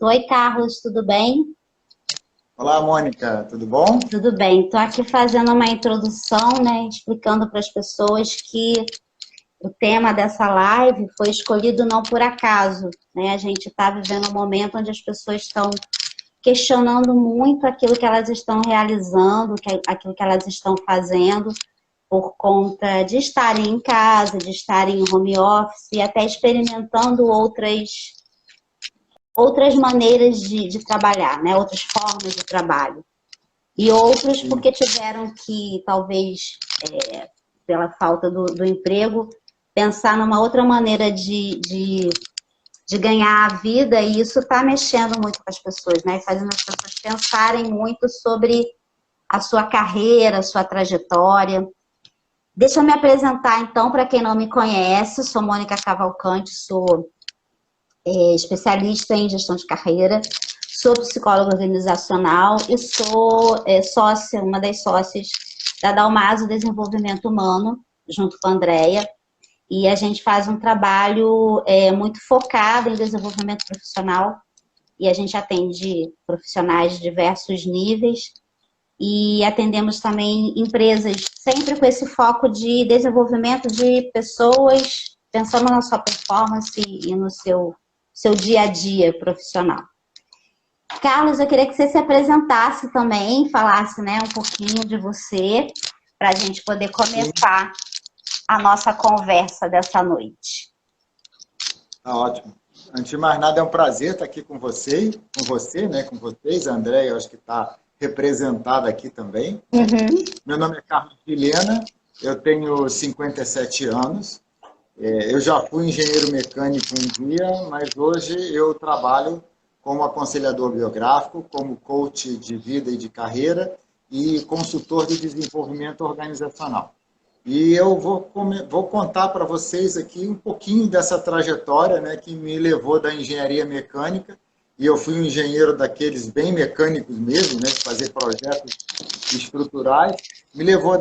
Oi, Carlos, tudo bem? Olá, Mônica, tudo bom? Tudo bem. Estou aqui fazendo uma introdução, né, explicando para as pessoas que o tema dessa live foi escolhido não por acaso, né? A gente está vivendo um momento onde as pessoas estão questionando muito aquilo que elas estão realizando, aquilo que elas estão fazendo, por conta de estarem em casa, de estarem em home office e até experimentando outras maneiras de trabalhar, né? Outras formas de trabalho. E outros Sim. porque tiveram que, talvez, pela falta do emprego, pensar numa outra maneira de ganhar a vida, e isso está mexendo muito com as pessoas, né? Fazendo as pessoas pensarem muito sobre a sua carreira, a sua trajetória. Deixa eu me apresentar, então, para quem não me conhece. Sou Mônica Cavalcante, sou especialista em gestão de carreira, sou psicóloga organizacional e sou sócia, uma das sócias da Dalmaso Desenvolvimento Humano, junto com a Andrea. E a gente faz um trabalho muito focado em desenvolvimento profissional, e a gente atende profissionais de diversos níveis e atendemos também empresas, sempre com esse foco de desenvolvimento de pessoas, pensando na sua performance e no seu dia a dia profissional. Carlos, eu queria que você se apresentasse também, falasse, né, um pouquinho de você, para a gente poder começar a nossa conversa dessa noite. Tá ótimo. Antes de mais nada, é um prazer estar aqui com você, né, com vocês. A Andréia, eu acho que está representada aqui também. Uhum. Meu nome é Carlos Vilhena, eu tenho 57 anos. Eu já fui engenheiro mecânico um dia, mas hoje eu trabalho como aconselhador biográfico, como coach de vida e de carreira e consultor de desenvolvimento organizacional. E eu vou contar para vocês aqui um pouquinho dessa trajetória, né, que me levou da engenharia mecânica, e eu fui um engenheiro daqueles bem mecânicos mesmo, né, de fazer projetos estruturais, me levou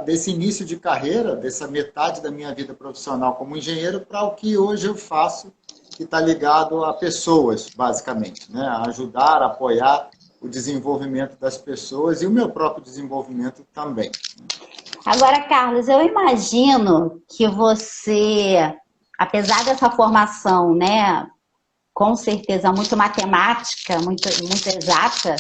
desse início de carreira, dessa metade da minha vida profissional como engenheiro, para o que hoje eu faço, que está ligado a pessoas, basicamente, né, a ajudar, a apoiar o desenvolvimento das pessoas e o meu próprio desenvolvimento também. Agora, Carlos, eu imagino que você, apesar dessa formação, né, com certeza muito matemática, muito exata,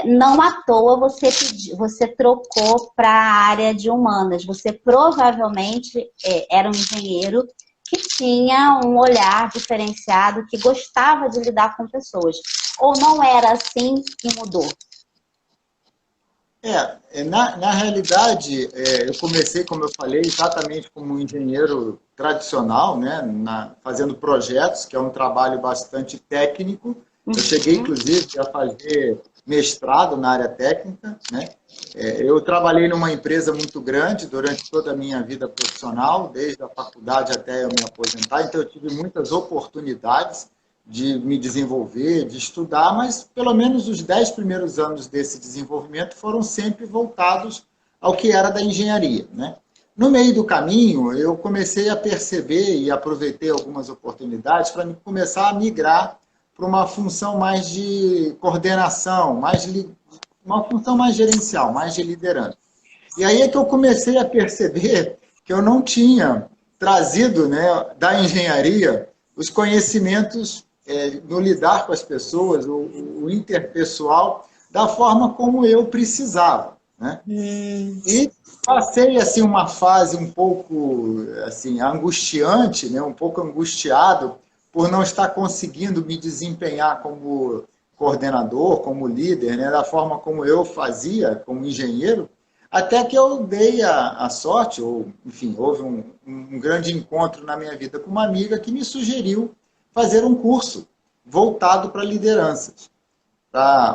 não à toa você trocou para a área de humanas. Você provavelmente era um engenheiro que tinha um olhar diferenciado, que gostava de lidar com pessoas. Ou não era assim e mudou? Na realidade, eu comecei, como eu falei, exatamente como um engenheiro tradicional, né, fazendo projetos, que é um trabalho bastante técnico. Eu cheguei, inclusive, a fazer mestrado na área técnica, né? Eu trabalhei numa empresa muito grande durante toda a minha vida profissional, desde a faculdade até eu me aposentar, então eu tive muitas oportunidades de me desenvolver, de estudar, mas pelo menos os 10 primeiros anos desse desenvolvimento foram sempre voltados ao que era da engenharia, né? No meio do caminho, eu comecei a perceber e aproveitei algumas oportunidades para começar a migrar para uma função mais de coordenação, uma função mais gerencial, mais de liderança. E aí é que eu comecei a perceber que eu não tinha trazido, né, da engenharia os conhecimentos no lidar com as pessoas, o interpessoal, da forma como eu precisava, né? E passei assim uma fase um pouco assim angustiante, né, um pouco angustiado por não estar conseguindo me desempenhar como coordenador, como líder, né, da forma como eu fazia como engenheiro, até que eu dei a sorte, ou enfim, houve um grande encontro na minha vida com uma amiga que me sugeriu fazer um curso voltado para lideranças.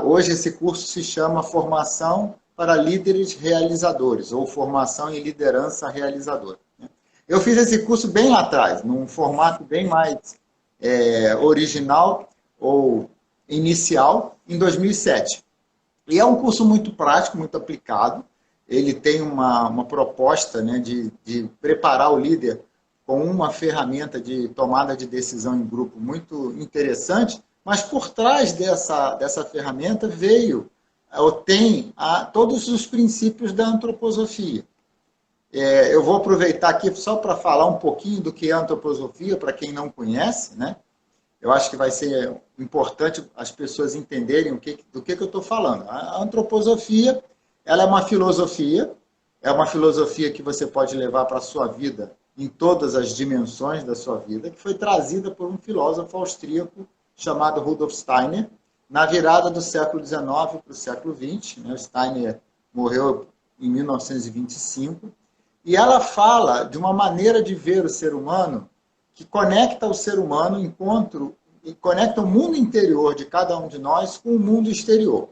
Hoje esse curso se chama Formação para Líderes Realizadores, ou Formação em Liderança Realizadora. Eu fiz esse curso bem lá atrás, num formato bem mais original ou inicial, em 2007. E é um curso muito prático, muito aplicado. Ele tem uma proposta, né, de preparar o líder com uma ferramenta de tomada de decisão em grupo muito interessante, mas por trás dessa ferramenta veio, ou tem, todos os princípios da antroposofia. Eu vou aproveitar aqui só para falar um pouquinho do que é a antroposofia, para quem não conhece, né? Eu acho que vai ser importante as pessoas entenderem do que eu estou falando. A antroposofia, ela é uma filosofia que você pode levar para a sua vida em todas as dimensões da sua vida, que foi trazida por um filósofo austríaco chamado Rudolf Steiner, na virada do século XIX para o século XX. Né? O Steiner morreu em 1925, e ela fala de uma maneira de ver o ser humano que conecta o ser humano e conecta o mundo interior de cada um de nós com o mundo exterior.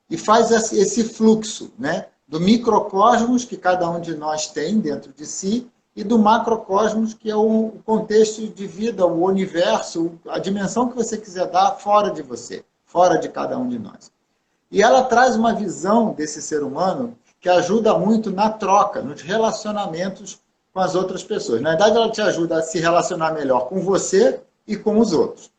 E faz esse fluxo, né, do microcosmos que cada um de nós tem dentro de si e do macrocosmos, que é o contexto de vida, o universo, a dimensão que você quiser dar fora de você, fora de cada um de nós. E ela traz uma visão desse ser humano que ajuda muito na troca, nos relacionamentos com as outras pessoas. Na verdade, ela te ajuda a se relacionar melhor com você e com os outros.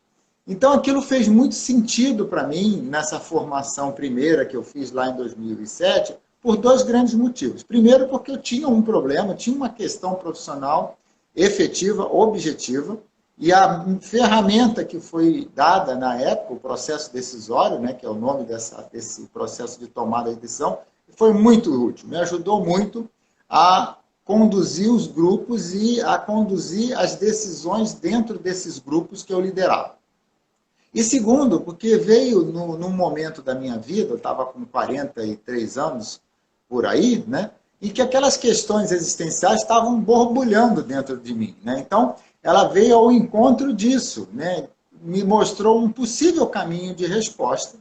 Então, aquilo fez muito sentido para mim, nessa formação primeira que eu fiz lá em 2007, por dois grandes motivos. Primeiro, porque eu tinha um problema, tinha uma questão profissional efetiva, objetiva, e a ferramenta que foi dada na época, o processo decisório, né, que é o nome desse processo de tomada de decisão, foi muito útil, me ajudou muito a conduzir os grupos e a conduzir as decisões dentro desses grupos que eu liderava. E segundo, porque veio num momento da minha vida, eu estava com 43 anos por aí, né, e que aquelas questões existenciais estavam borbulhando dentro de mim. Né? Então, ela veio ao encontro disso, né, me mostrou um possível caminho de respostas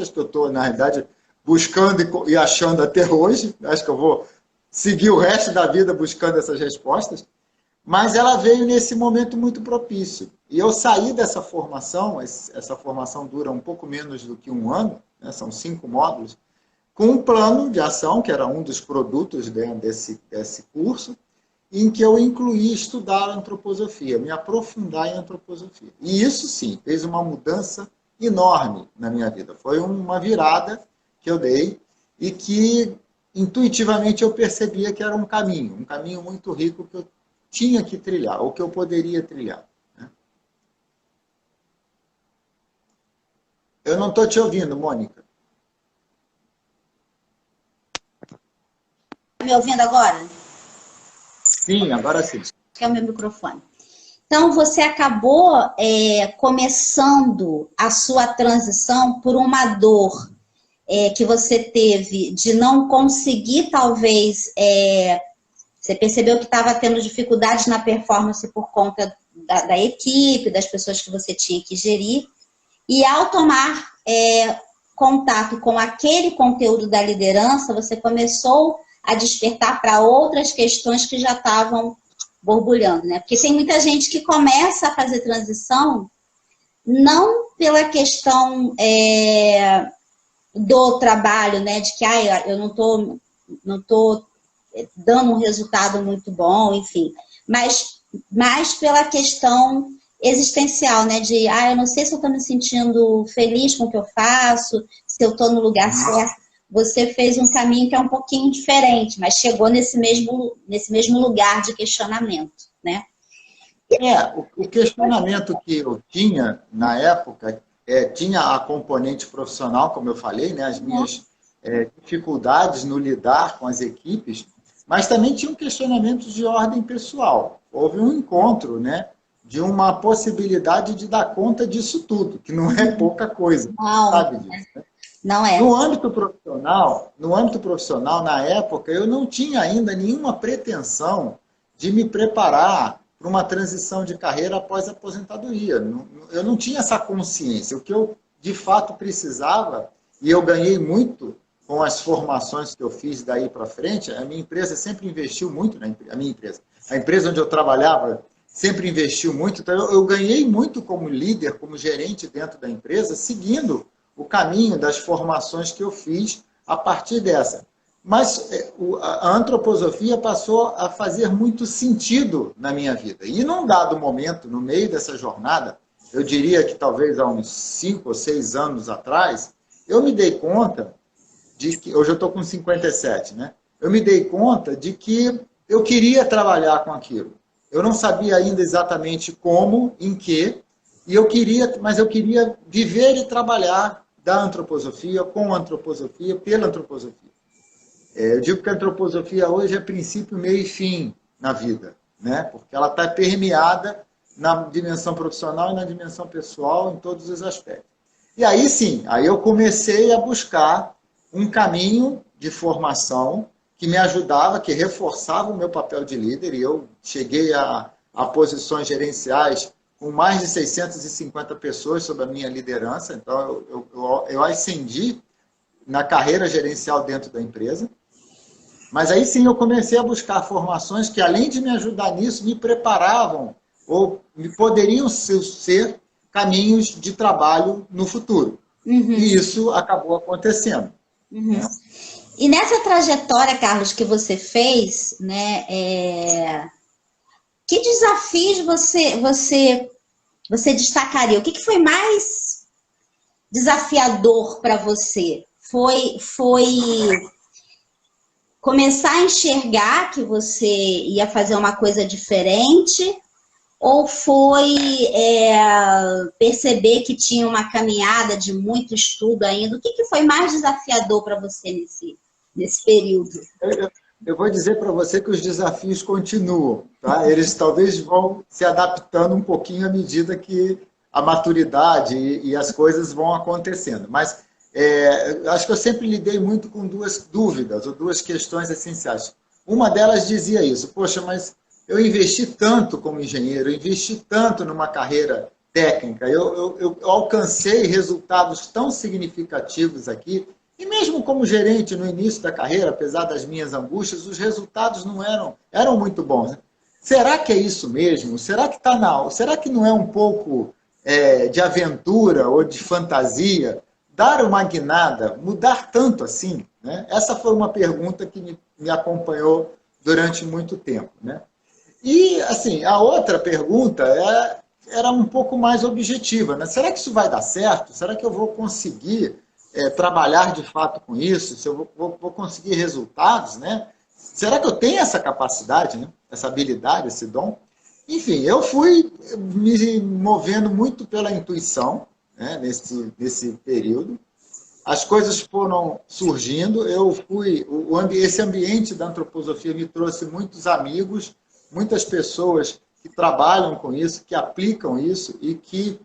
que eu estou, na realidade, buscando e achando até hoje. Acho que eu vou seguir o resto da vida buscando essas respostas. Mas ela veio nesse momento muito propício. E eu saí dessa formação, essa formação dura um pouco menos do que um ano, né, são 5 módulos, com um plano de ação, que era um dos produtos desse curso, em que eu incluí estudar antroposofia, me aprofundar em antroposofia. E isso, sim, fez uma mudança enorme na minha vida. Foi uma virada que eu dei e que, intuitivamente, eu percebia que era um caminho muito rico que eu tinha que trilhar, ou que eu poderia trilhar. Né? Eu não estou te ouvindo, Mônica. Está me ouvindo agora? Sim, agora sim. Que é o meu microfone. Então, você acabou começando a sua transição por uma dor que você teve de não conseguir, talvez, você percebeu que estava tendo dificuldades na performance por conta da equipe, das pessoas que você tinha que gerir, e ao tomar contato com aquele conteúdo da liderança, você começou a despertar para outras questões que já estavam borbulhando, né? Porque tem muita gente que começa a fazer transição não pela questão do trabalho, né? De que eu não tô dando um resultado muito bom, enfim. Mas mais pela questão existencial, né? De, eu não sei se eu estou me sentindo feliz com o que eu faço, se eu estou no lugar certo. Você fez um caminho que é um pouquinho diferente, mas chegou nesse mesmo lugar de questionamento, né? O questionamento que eu tinha na época tinha a componente profissional, como eu falei, né? As minhas dificuldades no lidar com as equipes, mas também tinha um questionamento de ordem pessoal. Houve um encontro, né, de uma possibilidade de dar conta disso tudo, que não é pouca coisa, sabe disso, né? Não é. No âmbito profissional, na época, eu não tinha ainda nenhuma pretensão de me preparar para uma transição de carreira após a aposentadoria. Eu não tinha essa consciência. O que eu, de fato, precisava, e eu ganhei muito com as formações que eu fiz daí para frente, a minha empresa sempre investiu muito, a empresa onde eu trabalhava sempre investiu muito, então eu ganhei muito como líder, como gerente dentro da empresa, seguindo o caminho das formações que eu fiz a partir dessa. Mas a antroposofia passou a fazer muito sentido na minha vida. E num dado momento, no meio dessa jornada, eu diria que talvez há uns 5 ou 6 anos atrás, eu me dei conta de que, hoje eu estou com 57, né? Eu me dei conta de que eu queria trabalhar com aquilo. Eu não sabia ainda exatamente como, em que, mas eu queria viver e trabalhar da antroposofia, com a antroposofia, pela antroposofia. Eu digo que a antroposofia hoje é princípio, meio e fim na vida, né? Porque ela está permeada na dimensão profissional e na dimensão pessoal, em todos os aspectos. E aí sim, aí eu comecei a buscar um caminho de formação que me ajudava, que reforçava o meu papel de líder, e eu cheguei a posições gerenciais com mais de 650 pessoas sob a minha liderança, então eu ascendi na carreira gerencial dentro da empresa. Mas aí sim eu comecei a buscar formações que, além de me ajudar nisso, me preparavam ou poderiam ser caminhos de trabalho no futuro. Uhum. E isso acabou acontecendo. Uhum. Né? E nessa trajetória, Carlos, que você fez, né, que desafios você destacaria? O que foi mais desafiador para você? Foi começar a enxergar que você ia fazer uma coisa diferente? Ou foi perceber que tinha uma caminhada de muito estudo ainda? O que foi mais desafiador para você nesse período? Eu vou dizer para você que os desafios continuam, tá? Eles talvez vão se adaptando um pouquinho à medida que a maturidade e as coisas vão acontecendo. Mas acho que eu sempre lidei muito com duas dúvidas, ou duas questões essenciais. Uma delas dizia isso: poxa, mas eu investi tanto como engenheiro, eu investi tanto numa carreira técnica, eu alcancei resultados tão significativos aqui, e mesmo como gerente no início da carreira, apesar das minhas angústias, os resultados não eram muito bons. Né? Será que é isso mesmo? Será que não é um pouco de aventura ou de fantasia dar uma guinada, mudar tanto assim? Né? Essa foi uma pergunta que me acompanhou durante muito tempo, né? E, assim, a outra pergunta era um pouco mais objetiva, né? Será que isso vai dar certo? Será que eu vou conseguir trabalhar de fato com isso? Se eu vou conseguir resultados, né? Será que eu tenho essa capacidade, né? Essa habilidade, esse dom? Enfim, eu fui me movendo muito pela intuição, né? Nesse período. As coisas foram surgindo. Esse ambiente da antroposofia me trouxe muitos amigos, muitas pessoas que trabalham com isso, que aplicam isso e que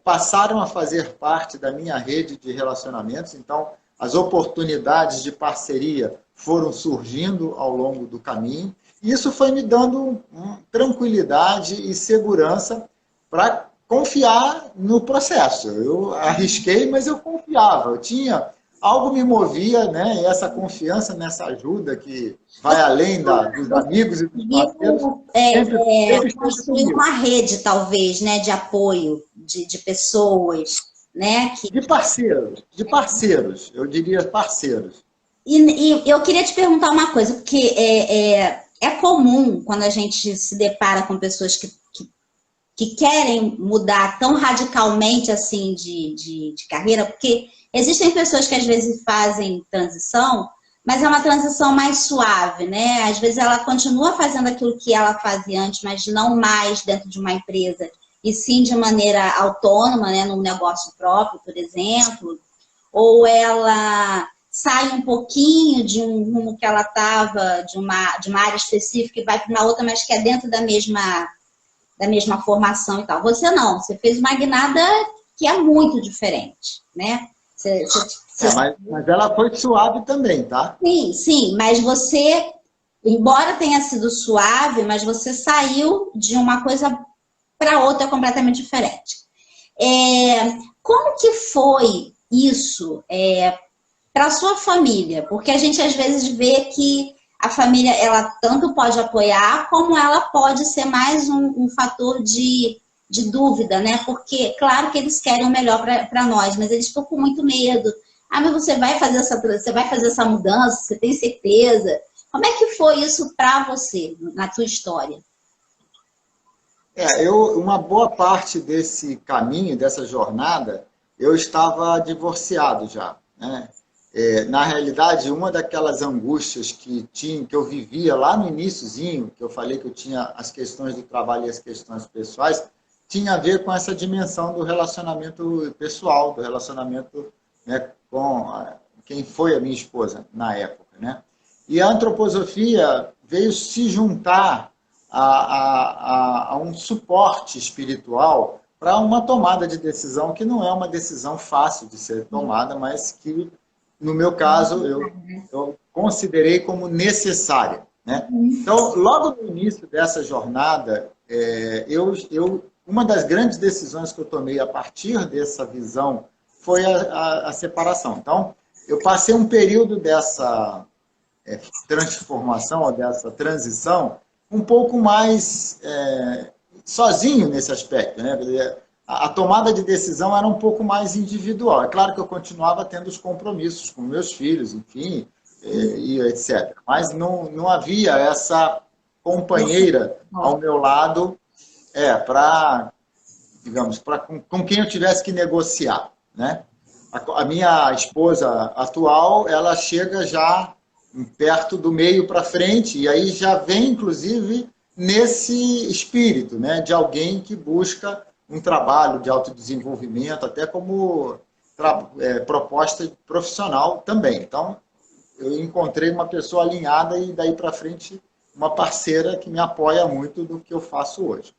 passaram a fazer parte da minha rede de relacionamentos. Então, as oportunidades de parceria foram surgindo ao longo do caminho. E isso foi me dando tranquilidade e segurança para confiar no processo. Eu arrisquei, mas eu confiava. Algo me movia, né? E essa confiança nessa ajuda que vai além dos amigos e dos parceiros. Construir uma rede, talvez, né? De apoio, de pessoas, né? De parceiros, eu diria parceiros. E eu queria te perguntar uma coisa, porque é comum quando a gente se depara com pessoas que querem mudar tão radicalmente assim de carreira, porque existem pessoas que às vezes fazem transição, mas é uma transição mais suave, né? Às vezes ela continua fazendo aquilo que ela fazia antes, mas não mais dentro de uma empresa, e sim de maneira autônoma, né? Num negócio próprio, por exemplo. Ou ela sai um pouquinho de um rumo que ela estava, de uma área específica, e vai para uma outra, mas que é dentro da mesma formação e tal. Você não, você fez uma guinada que é muito diferente, né? Mas ela foi suave também, tá? Sim, mas você, embora tenha sido suave, mas você saiu de uma coisa para outra completamente diferente. Como que foi isso para a sua família? Porque a gente às vezes vê que a família, ela tanto pode apoiar, como ela pode ser mais um fator de dúvida, né? Porque, claro que eles querem o melhor para nós, mas eles ficam com muito medo. Ah, mas você vai fazer essa mudança, você tem certeza? Como é que foi isso para você, na sua história? Uma boa parte desse caminho, dessa jornada, eu estava divorciado já, né? Na realidade, uma daquelas angústias que eu vivia lá no iniciozinho, que eu falei que eu tinha as questões do trabalho e as questões pessoais, tinha a ver com essa dimensão do relacionamento pessoal, do relacionamento, né, com quem foi a minha esposa na época, né? E a antroposofia veio se juntar a um suporte espiritual para uma tomada de decisão que não é uma decisão fácil de ser tomada, mas que, no meu caso, eu considerei como necessária, né? Então, logo no início dessa jornada, uma das grandes decisões que eu tomei a partir dessa visão foi a separação. Então, eu passei um período dessa transformação, ou dessa transição, um pouco mais sozinho nesse aspecto, né? A tomada de decisão era um pouco mais individual. É claro que eu continuava tendo os compromissos com meus filhos, enfim, e etc. Mas não havia essa companheira ao meu lado com quem eu tivesse que negociar, né? A minha esposa atual, ela chega já perto do meio para frente, e aí já vem, inclusive, nesse espírito, né, de alguém que busca um trabalho de autodesenvolvimento, até como proposta profissional também. Então, eu encontrei uma pessoa alinhada e daí para frente uma parceira que me apoia muito do que eu faço hoje.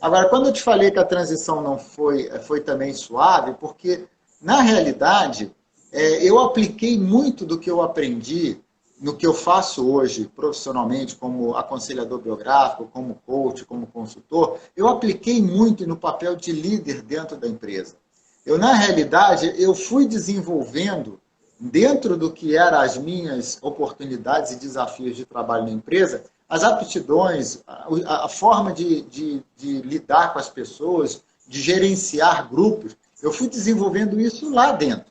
Agora, quando eu te falei que a transição não foi também suave, porque, na realidade, eu apliquei muito do que eu aprendi no que eu faço hoje profissionalmente, como aconselhador biográfico, como coach, como consultor, eu apliquei muito no papel de líder dentro da empresa. Na realidade, eu fui desenvolvendo, dentro do que eram as minhas oportunidades e desafios de trabalho na empresa, as aptidões, a forma de lidar com as pessoas, de gerenciar grupos, eu fui desenvolvendo isso lá dentro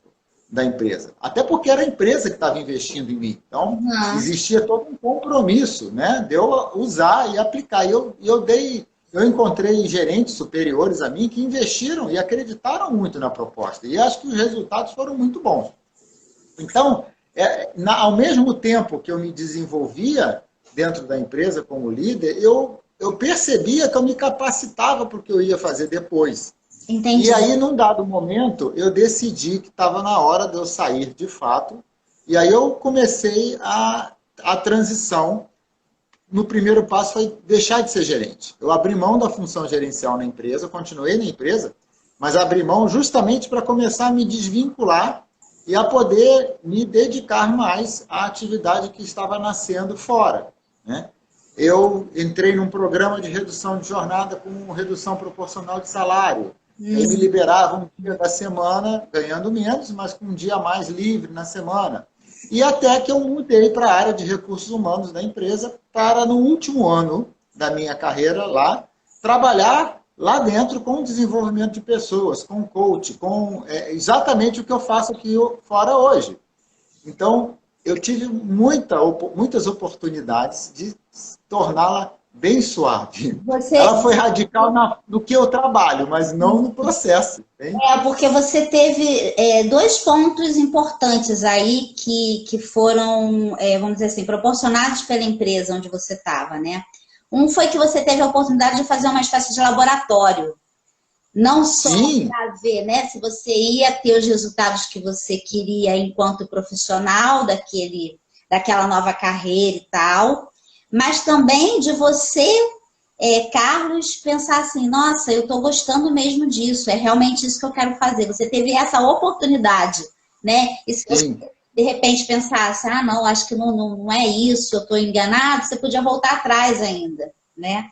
da empresa. Até porque era a empresa que estava investindo em mim. Então, existia todo um compromisso, né, de eu usar e aplicar. E eu encontrei gerentes superiores a mim que investiram e acreditaram muito na proposta. E acho que os resultados foram muito bons. Então, ao mesmo tempo que eu me desenvolvia dentro da empresa como líder, eu percebia que eu me capacitava para o que eu ia fazer depois. Entendi. E aí, num dado momento, eu decidi que estava na hora de eu sair de fato. E aí eu comecei a transição. No primeiro passo foi deixar de ser gerente. Eu abri mão da função gerencial na empresa, continuei na empresa, mas abri mão justamente para começar a me desvincular e a poder me dedicar mais à atividade que estava nascendo fora, né? Eu entrei num programa de redução de jornada com redução proporcional de salário. Ele me liberava um dia da semana, ganhando menos, mas com um dia a mais livre na semana. E até que eu mudei para a área de recursos humanos da empresa para, no último ano da minha carreira lá, trabalhar lá dentro com o desenvolvimento de pessoas, com coach, com exatamente o que eu faço aqui fora hoje. Então, eu tive muitas oportunidades de torná-la bem suave. Ela foi radical no que eu trabalho, mas não no processo. Hein? Porque você teve dois pontos importantes aí que foram, vamos dizer assim, proporcionados pela empresa onde você estava, né? Um foi que você teve a oportunidade de fazer uma espécie de laboratório. Não só para ver, né, se você ia ter os resultados que você queria enquanto profissional daquela nova carreira e tal, mas também de você, Carlos, pensar assim, nossa, eu estou gostando mesmo disso, é realmente isso que eu quero fazer. Você teve essa oportunidade, né? E se você, de repente, pensasse, não, acho que não é isso, eu estou enganado, você podia voltar atrás ainda, né?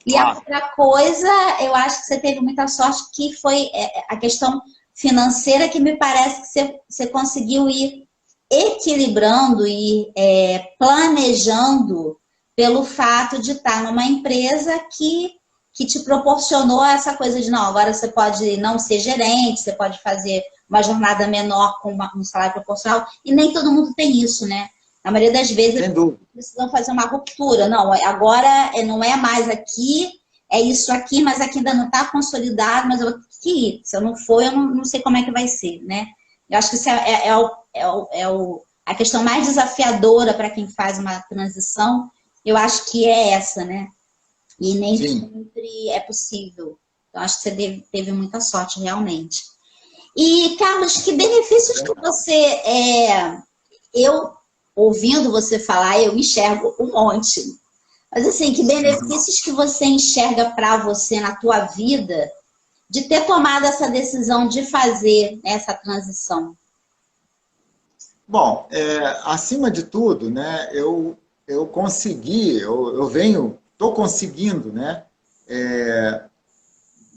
E a outra coisa, eu acho que você teve muita sorte, que foi a questão financeira, que me parece que você conseguiu ir equilibrando e planejando pelo fato de estar numa empresa que te proporcionou essa coisa de, não, agora você pode não ser gerente, você pode fazer uma jornada menor com um salário proporcional, e nem todo mundo tem isso, né? Na maioria das vezes, precisam fazer uma ruptura. Não, agora não é mais aqui, é isso aqui, mas aqui ainda não está consolidado, mas eu vou ter que ir. Se eu não for, eu não sei como é que vai ser, né? Eu acho que isso a questão mais desafiadora para quem faz uma transição, eu acho que é essa, né? E nem sempre é possível. Então, acho que você teve muita sorte, realmente. E, Carlos, que benefícios que você... eu, ouvindo você falar, eu enxergo um monte. Mas, assim, que benefícios que você enxerga para você na tua vida de ter tomado essa decisão de fazer essa transição? Bom, acima de tudo, né, eu consegui, estou conseguindo, né,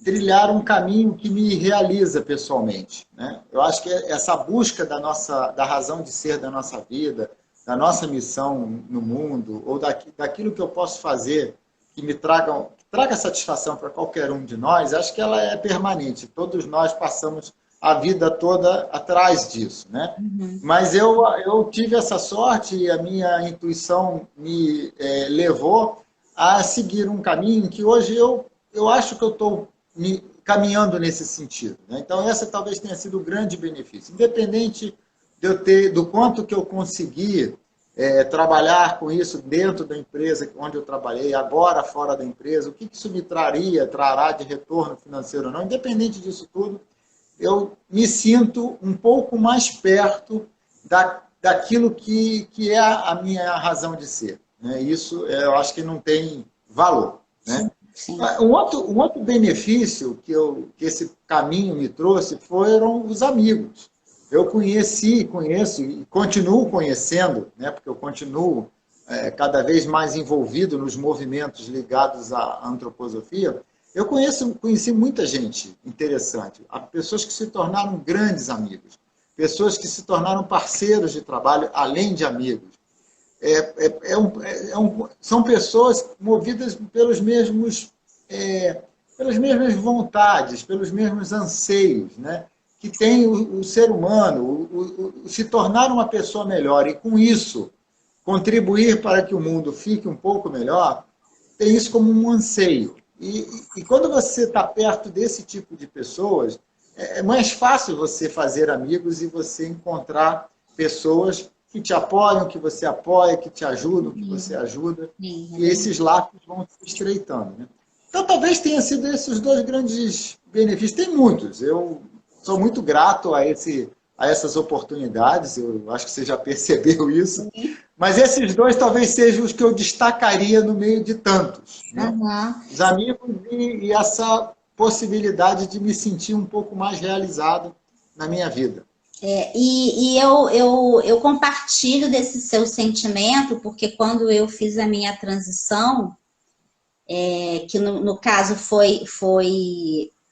trilhar um caminho que me realiza pessoalmente, né? Eu acho que essa busca da razão de ser da nossa vida, da nossa missão no mundo, ou daquilo que eu posso fazer que me traga satisfação para qualquer um de nós, acho que ela é permanente. Todos nós passamos a vida toda atrás disso, né? Uhum. Mas eu tive essa sorte e a minha intuição me levou a seguir um caminho que hoje eu acho que eu estou caminhando nesse sentido, né? Então, essa talvez tenha sido o grande benefício. Independente do quanto que eu consegui trabalhar com isso dentro da empresa onde eu trabalhei, agora fora da empresa, o que isso me trará de retorno financeiro ou não, independente disso tudo, eu me sinto um pouco mais perto daquilo que é a minha razão de ser, né? Isso eu acho que não tem valor, né? Sim. Um outro benefício que esse caminho me trouxe foram os amigos. Eu conheço e continuo conhecendo, né, porque eu continuo cada vez mais envolvido nos movimentos ligados à antroposofia. Eu conheci muita gente interessante, pessoas que se tornaram grandes amigos, pessoas que se tornaram parceiros de trabalho além de amigos. São pessoas movidas pelas mesmas vontades, pelos mesmos anseios, né? Que tem o ser humano, se tornar uma pessoa melhor e, com isso, contribuir para que o mundo fique um pouco melhor, tem isso como um anseio. E quando você está perto desse tipo de pessoas, é mais fácil você fazer amigos e você encontrar pessoas que te apoiam, que você apoia, que te ajudam, que você ajuda, e esses laços vão se estreitando, né? Então, talvez tenha sido esses os dois grandes benefícios. Tem muitos. Eu sou muito grato a essas oportunidades, eu acho que você já percebeu isso, mas esses dois talvez sejam os que eu destacaria no meio de tantos, né? Os amigos e essa possibilidade de me sentir um pouco mais realizado na minha vida. Eu compartilho desse seu sentimento, porque quando eu fiz a minha transição, que no caso foi,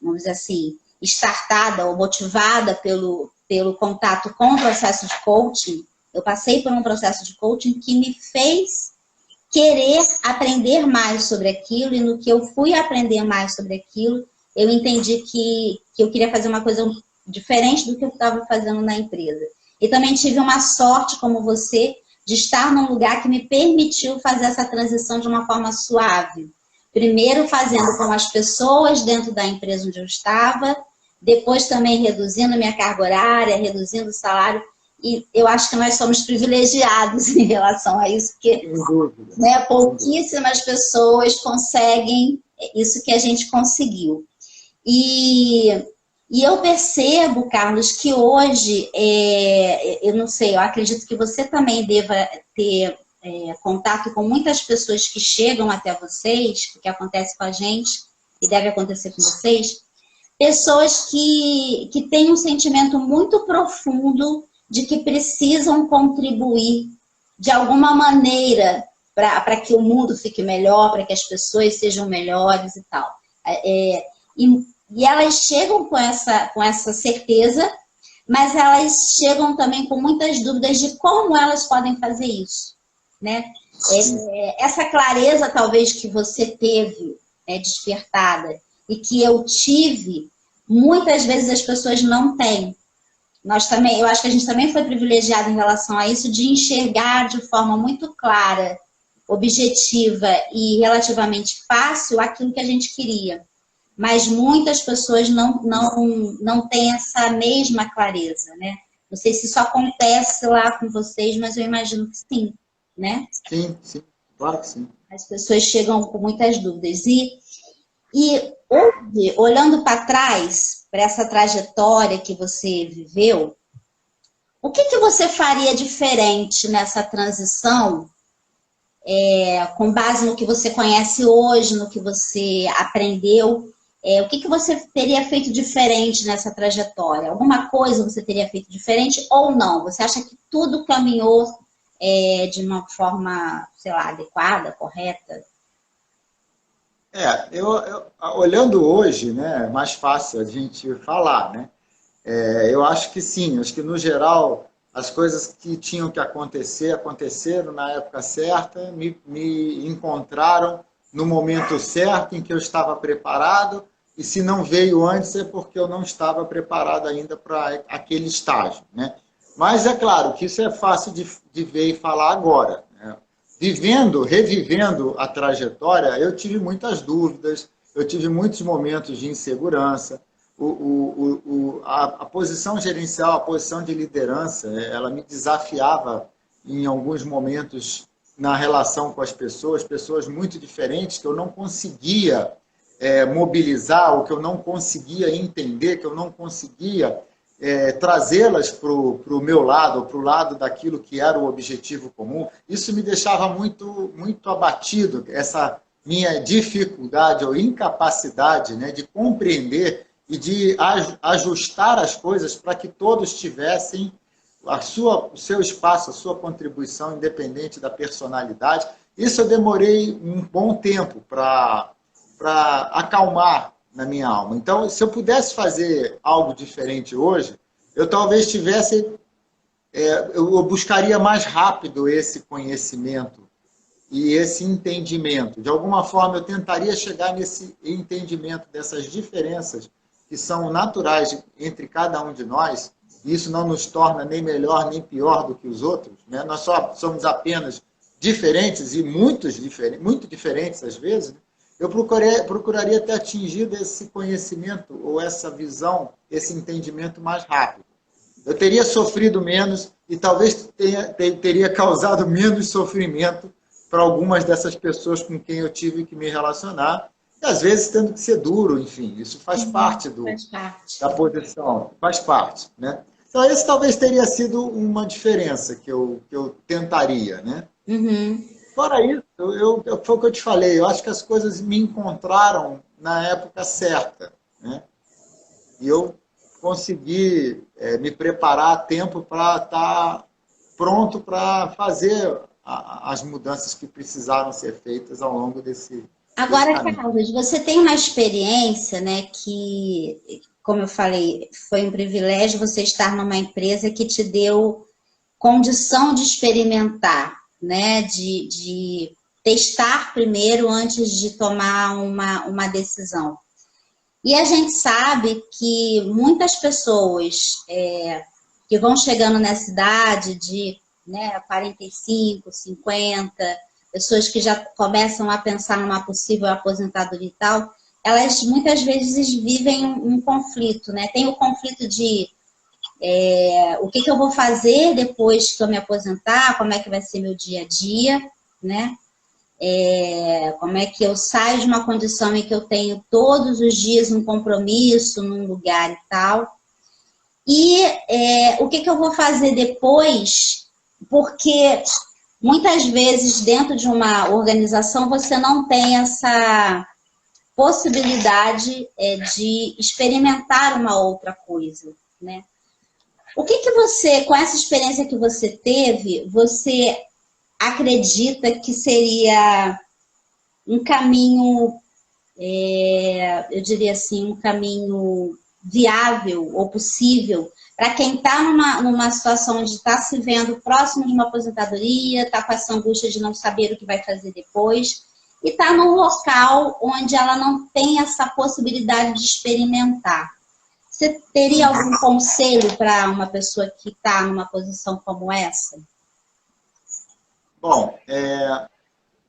vamos dizer assim, startada ou motivada pelo contato com o processo de coaching, eu passei por um processo de coaching que me fez querer aprender mais sobre aquilo, e no que eu fui aprender mais sobre aquilo, eu entendi que eu queria fazer uma coisa diferente do que eu estava fazendo na empresa. E também tive uma sorte, como você, de estar num lugar que me permitiu fazer essa transição de uma forma suave. Primeiro fazendo com as pessoas dentro da empresa onde eu estava, depois também reduzindo minha carga horária, reduzindo o salário. E eu acho que nós somos privilegiados em relação a isso, porque né, pouquíssimas pessoas conseguem isso que a gente conseguiu. E eu percebo, Carlos, que hoje, eu não sei, eu acredito que você também deva ter contato com muitas pessoas que chegam até vocês, o que acontece com a gente e deve acontecer com vocês, pessoas que têm um sentimento muito profundo de que precisam contribuir de alguma maneira para que o mundo fique melhor, para que as pessoas sejam melhores e tal. E elas chegam com essa certeza, mas elas chegam também com muitas dúvidas de como elas podem fazer isso, né? Essa clareza, talvez, que você teve despertada e que eu tive, muitas vezes as pessoas não têm. nós também, eu acho que a gente também foi privilegiado em relação a isso, de enxergar de forma muito clara, objetiva e relativamente fácil aquilo que a gente queria. Mas muitas pessoas não têm essa mesma clareza, né? Não sei se isso acontece lá com vocês, mas eu imagino que sim, né? Sim, sim, claro que sim. As pessoas chegam com muitas dúvidas. E hoje, olhando para trás, para essa trajetória que você viveu, o que você faria diferente nessa transição, com base no que você conhece hoje, no que você aprendeu? O que você teria feito diferente nessa trajetória? Alguma coisa você teria feito diferente ou não? Você acha que tudo caminhou de uma forma, sei lá, adequada, correta? Olhando hoje, né, é mais fácil a gente falar, né? Eu acho que sim, acho que no geral as coisas que tinham que acontecer, aconteceram na época certa, me encontraram no momento certo em que eu estava preparado, e se não veio antes é porque eu não estava preparado ainda para aquele estágio, né? Mas é claro que isso é fácil de ver e falar agora, né? Revivendo a trajetória, eu tive muitas dúvidas, eu tive muitos momentos de insegurança. A posição gerencial, a posição de liderança, ela me desafiava em alguns momentos na relação com as pessoas muito diferentes, que eu não conseguia mobilizar, ou que eu não conseguia entender, que eu não conseguia trazê-las para o meu lado, para o lado daquilo que era o objetivo comum. Isso me deixava muito, muito abatido, essa minha dificuldade ou incapacidade, né, de compreender e de ajustar as coisas para que todos tivessem o seu espaço, a sua contribuição, independente da personalidade. Isso eu demorei um bom tempo para acalmar na minha alma. Então, se eu pudesse fazer algo diferente hoje, eu talvez eu buscaria mais rápido esse conhecimento e esse entendimento. De alguma forma, eu tentaria chegar nesse entendimento dessas diferenças que são naturais entre cada um de nós. Isso não nos torna nem melhor nem pior do que os outros, né? Nós só somos apenas diferentes e muito diferentes às vezes, né? Eu procuraria ter atingido esse conhecimento ou essa visão, esse entendimento mais rápido. Eu teria sofrido menos e talvez teria causado menos sofrimento para algumas dessas pessoas com quem eu tive que me relacionar, e às vezes tendo que ser duro, enfim, isso faz parte da posição, faz parte, né? Então, esse talvez teria sido uma diferença que eu tentaria, né? Uhum. Fora isso, foi o que eu te falei, eu acho que as coisas me encontraram na época certa, né? E eu consegui me preparar a tempo para estar pronto para fazer as mudanças que precisaram ser feitas ao longo desse Agora, caminho. Carlos, você tem uma experiência, né, que, como eu falei, foi um privilégio você estar numa empresa que te deu condição de experimentar, né, de testar primeiro antes de tomar uma decisão. E a gente sabe que muitas pessoas que vão chegando nessa idade de 45, 50, pessoas que já começam a pensar numa possível aposentadoria e tal, elas muitas vezes vivem um conflito, né? Tem o conflito de o que eu vou fazer depois que eu me aposentar, como é que vai ser meu dia a dia, né? Como é que eu saio de uma condição em que eu tenho todos os dias um compromisso num lugar e tal. E o que eu vou fazer depois, porque muitas vezes dentro de uma organização você não tem essa possibilidade de experimentar uma outra coisa, né? O que você, com essa experiência que você teve, você acredita que seria um caminho, eu diria assim, um caminho viável ou possível para quem está numa situação onde está se vendo próximo de uma aposentadoria, está com essa angústia de não saber o que vai fazer depois, e está num local onde ela não tem essa possibilidade de experimentar. Você teria algum conselho para uma pessoa que está numa posição como essa? Bom,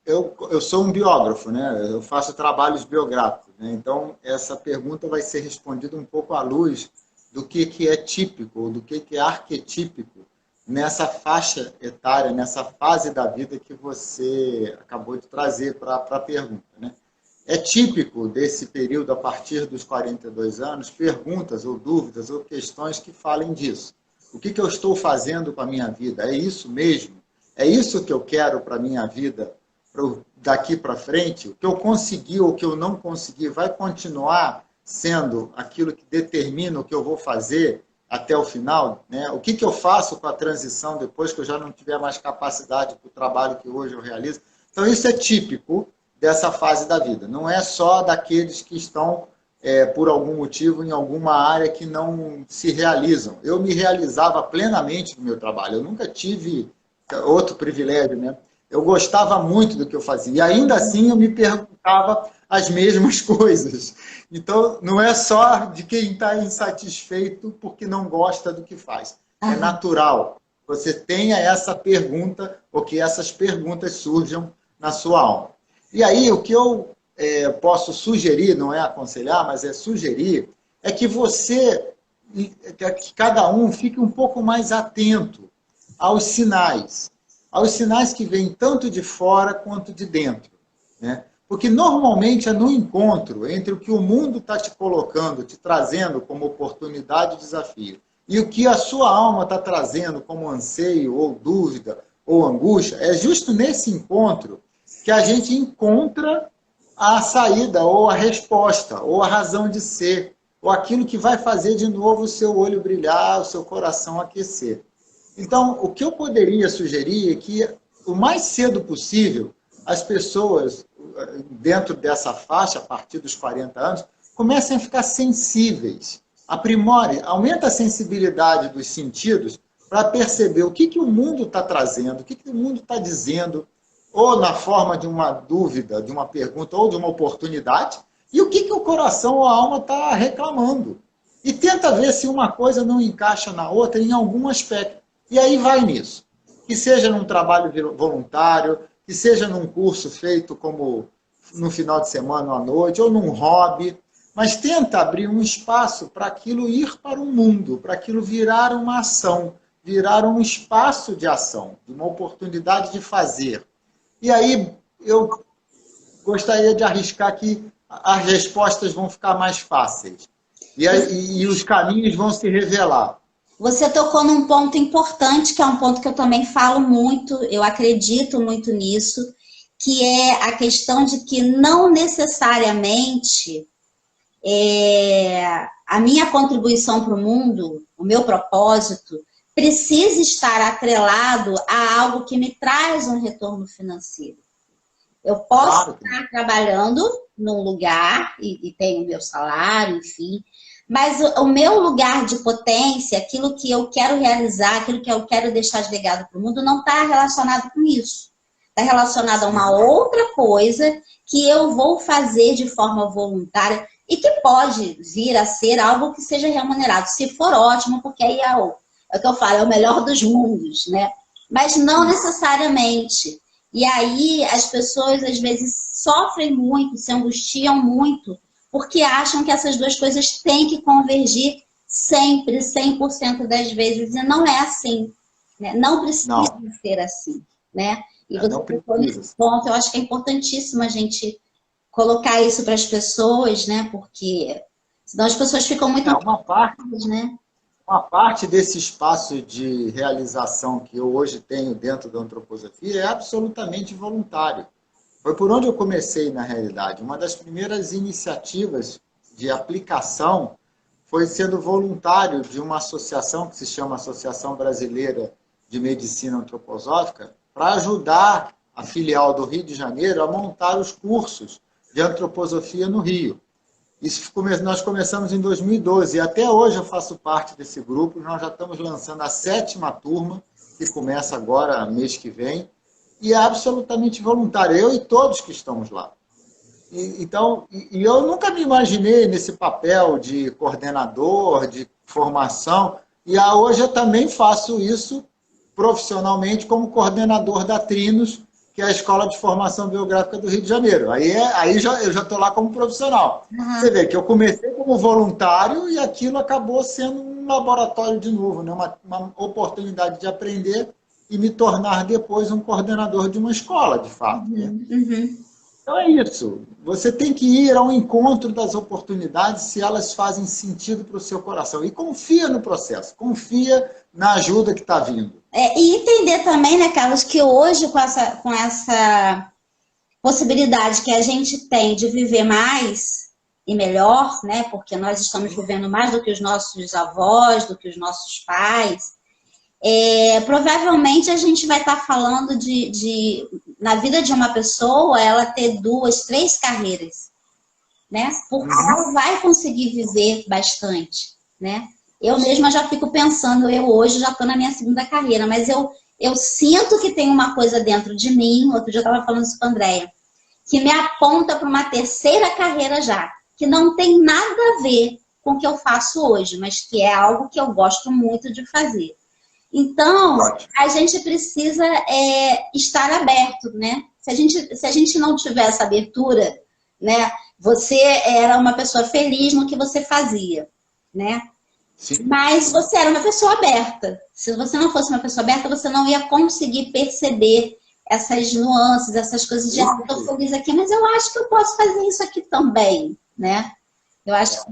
eu sou um biógrafo, né? Eu faço trabalhos biográficos, né? Então, essa pergunta vai ser respondida um pouco à luz do que é típico, do que é arquetípico nessa faixa etária, nessa fase da vida que você acabou de trazer para a pergunta, né? É típico desse período, a partir dos 42 anos, perguntas ou dúvidas ou questões que falem disso. O que eu estou fazendo com a minha vida? É isso mesmo? É isso que eu quero para a minha vida daqui para frente? O que eu consegui ou o que eu não consegui vai continuar sendo aquilo que determina o que eu vou fazer até o final? Né? O que eu faço com a transição depois que eu já não tiver mais capacidade para o trabalho que hoje eu realizo? Então, isso é típico dessa fase da vida. Não é só daqueles que estão, por algum motivo, em alguma área que não se realizam. Eu me realizava plenamente no meu trabalho. Eu nunca tive outro privilégio, né? Eu gostava muito do que eu fazia. E ainda assim eu me perguntava as mesmas coisas. Então, não é só de quem está insatisfeito porque não gosta do que faz. É natural. Você tenha essa pergunta, ou que essas perguntas surjam na sua alma. E aí, o que eu posso sugerir, não é aconselhar, mas é sugerir, é que que cada um fique um pouco mais atento aos sinais que vêm tanto de fora quanto de dentro, né? Porque normalmente é no encontro entre o que o mundo está te colocando, te trazendo como oportunidade e desafio, e o que a sua alma está trazendo como anseio, ou dúvida, ou angústia, é justo nesse encontro que a gente encontra a saída, ou a resposta, ou a razão de ser, ou aquilo que vai fazer de novo o seu olho brilhar, o seu coração aquecer. Então, o que eu poderia sugerir é que, o mais cedo possível, as pessoas, dentro dessa faixa, a partir dos 40 anos, comecem a ficar sensíveis. Aprimore, aumenta a sensibilidade dos sentidos para perceber o que o mundo está trazendo, o que o mundo está dizendo, ou na forma de uma dúvida, de uma pergunta, ou de uma oportunidade, e o que o coração ou a alma está reclamando. E tenta ver se uma coisa não encaixa na outra em algum aspecto. E aí vai nisso. Que seja num trabalho voluntário, que seja num curso feito como no final de semana ou à noite, ou num hobby, mas tenta abrir um espaço para aquilo ir para o mundo, para aquilo virar uma ação, virar um espaço de ação, de uma oportunidade de fazer. E aí eu gostaria de arriscar que as respostas vão ficar mais fáceis. E os caminhos vão se revelar. Você tocou num ponto importante, que é um ponto que eu também falo muito, eu acredito muito nisso, que é a questão de que não necessariamente a minha contribuição para o mundo, o meu propósito, precisa estar atrelado a algo que me traz um retorno financeiro. Eu posso estar trabalhando num lugar e tenho meu salário, enfim, mas o meu lugar de potência, aquilo que eu quero realizar, aquilo que eu quero deixar de legado para o mundo, não está relacionado com isso. Está relacionado a uma outra coisa que eu vou fazer de forma voluntária e que pode vir a ser algo que seja remunerado. Se for ótimo, porque aí é o que eu falo, é o melhor dos mundos, né? Mas não necessariamente. E aí as pessoas, às vezes, sofrem muito, se angustiam muito, porque acham que essas duas coisas têm que convergir sempre, 100% das vezes, e não é assim, né? Não precisa ser assim, né? E você tocou nesse ponto, eu acho que é importantíssimo a gente colocar isso para as pessoas, né? Porque senão as pessoas ficam muito angustiadas, né? Uma parte desse espaço de realização que eu hoje tenho dentro da antroposofia é absolutamente voluntário. Foi por onde eu comecei, na realidade. Uma das primeiras iniciativas de aplicação foi sendo voluntário de uma associação que se chama Associação Brasileira de Medicina Antroposófica, para ajudar a filial do Rio de Janeiro a montar os cursos de antroposofia no Rio. Nós começamos em 2012 e até hoje eu faço parte desse grupo. Nós já estamos lançando a 7ª turma, que começa agora, mês que vem, e é absolutamente voluntário, eu e todos que estamos lá. Então, eu nunca me imaginei nesse papel de coordenador, de formação, e hoje eu também faço isso profissionalmente como coordenador da Trinos, que é a Escola de Formação Biográfica do Rio de Janeiro. Eu já estou lá como profissional. Uhum. Você vê que eu comecei como voluntário e aquilo acabou sendo um laboratório de novo, né? Uma oportunidade de aprender e me tornar depois um coordenador de uma escola, de fato. Né? Uhum. Então é isso. Você tem que ir ao encontro das oportunidades se elas fazem sentido para o seu coração. E confia no processo, confia na ajuda que está vindo. E entender também, né, Carlos, que hoje com essa possibilidade que a gente tem de viver mais e melhor, né, porque nós estamos vivendo mais do que os nossos avós, do que os nossos pais, provavelmente a gente vai estar falando na vida de uma pessoa, ela ter 2, 3 carreiras, né? Porque ela vai conseguir viver bastante, né? Eu mesma já fico pensando, eu hoje já estou na minha 2ª carreira, mas eu sinto que tem uma coisa dentro de mim, outro dia eu estava falando isso com a Andréia, que me aponta para uma 3ª carreira já, que não tem nada a ver com o que eu faço hoje, mas que é algo que eu gosto muito de fazer. Então, a gente precisa estar aberto, né? Se a gente não tiver essa abertura, né? Você era uma pessoa feliz no que você fazia, né? Sim. Mas você era uma pessoa aberta. Se você não fosse uma pessoa aberta, você não ia conseguir perceber essas nuances, essas coisas de eu estou feliz aqui, mas eu acho que eu posso fazer isso aqui também, né? Eu acho que...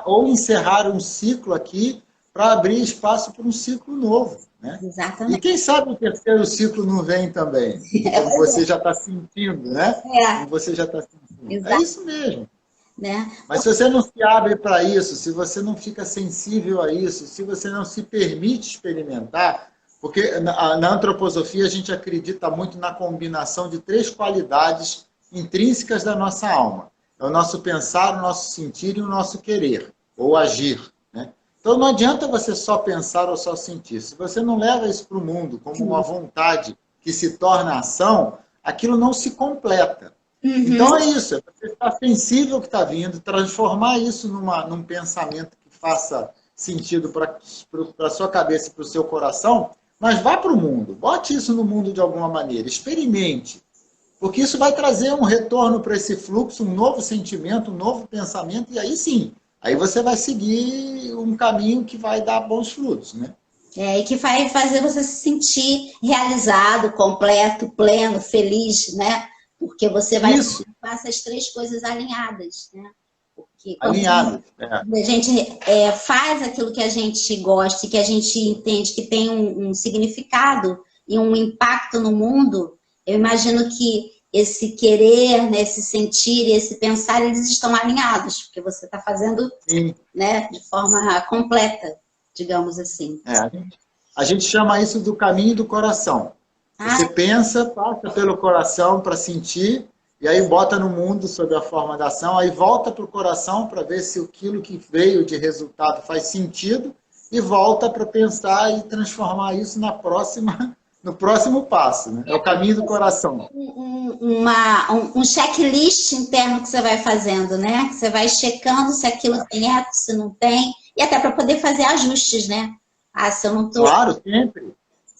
ou encerrar um ciclo aqui para abrir espaço para um ciclo novo, né? Exatamente. E quem sabe o 3º ciclo não vem também, como você já está sentindo, né? Como você já está sentindo. Exato. É isso mesmo. Né? Mas se você não se abre para isso, se você não fica sensível a isso, se você não se permite experimentar, porque na antroposofia a gente acredita muito na combinação de 3 qualidades intrínsecas da nossa alma. É o nosso pensar, o nosso sentir e o nosso querer, ou agir. Né? Então não adianta você só pensar ou só sentir. Se você não leva isso para o mundo como uma vontade que se torna ação, aquilo não se completa. Uhum. Então é isso, é você estar sensível ao que está vindo, transformar isso num pensamento que faça sentido para a sua cabeça e para o seu coração, mas vá para o mundo, bote isso no mundo de alguma maneira, experimente, porque isso vai trazer um retorno para esse fluxo, um novo sentimento, um novo pensamento, e aí sim, aí você vai seguir um caminho que vai dar bons frutos, né? E que vai fazer você se sentir realizado, completo, pleno, feliz, né? Porque você vai com essas 3 coisas alinhadas, né? Porque quando a gente faz aquilo que a gente gosta e que a gente entende que tem um significado e um impacto no mundo, eu imagino que esse querer, né, esse sentir e esse pensar, eles estão alinhados, porque você está fazendo, né, de forma completa, digamos assim. A gente chama isso do caminho do coração. Você pensa, passa pelo coração para sentir, e aí bota no mundo sob a forma da ação, aí volta para o coração para ver se aquilo que veio de resultado faz sentido, e volta para pensar e transformar isso no próximo passo. Né? É o caminho do coração. Um checklist interno que você vai fazendo, né? Que você vai checando se aquilo tem eco, se não tem, e até para poder fazer ajustes, né? Se eu não tô... Claro, sempre.